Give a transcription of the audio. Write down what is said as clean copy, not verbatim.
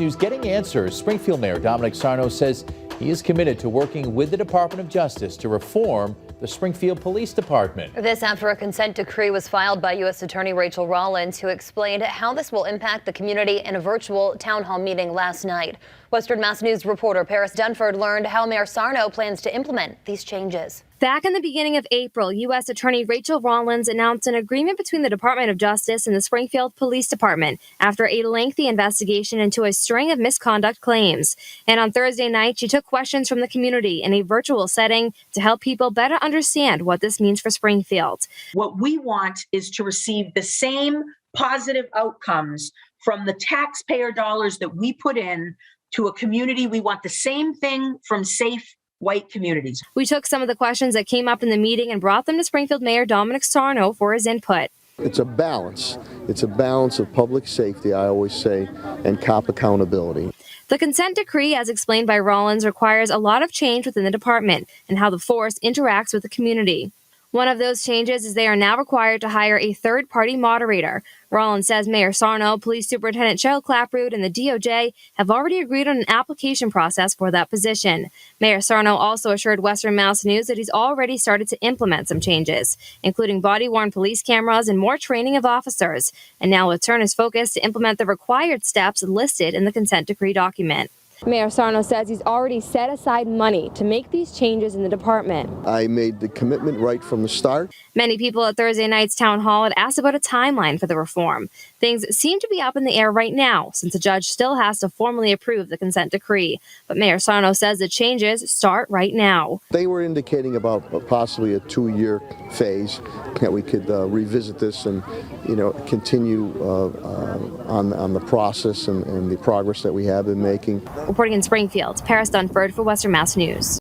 News Getting Answers. Springfield Mayor Dominic Sarno says he is committed to working with the Department of Justice to reform the Springfield Police Department. This after a consent decree was filed by U.S. Attorney Rachel Rollins, who explained how this will impact the community in a virtual town hall meeting last night. Western Mass News reporter Paris Dunford learned how Mayor Sarno plans to implement these changes. Back in the beginning of April, U.S. Attorney Rachel Rollins announced an agreement between the Department of Justice and the Springfield Police Department after a lengthy investigation into a string of misconduct claims. And on Thursday night, she took questions from the community in a virtual setting to help people better understand what this means for Springfield. What we want is to receive the same positive outcomes from the taxpayer dollars that we put in to a community. We want the same thing from safe white communities. We took some of the questions that came up in the meeting and brought them to Springfield Mayor Dominic Sarno for his input. It's a balance. It's a balance of public safety, I always say, and cop accountability. The consent decree, as explained by Rollins, requires a lot of change within the department and how the force interacts with the community. One of those changes is they are now required to hire a third-party moderator. Rollins says Mayor Sarno, Police Superintendent Cheryl Clapprood, and the DOJ have already agreed on an application process for that position. Mayor Sarno also assured Western Mass News that he's already started to implement some changes, including body-worn police cameras and more training of officers, and now will turn his focus to implement the required steps listed in the consent decree document. Mayor Sarno says he's already set aside money to make these changes in the department. I made the commitment right from the start. Many people at Thursday night's town hall had asked about a timeline for the reform. Things seem to be up in the air right now, since the judge still has to formally approve the consent decree. But Mayor Sarno says the changes start right now. They were indicating about possibly a 2-year phase that we could revisit this and, continue on the process and the progress that we have been making. Reporting in Springfield, Paris Dunford for Western Mass News.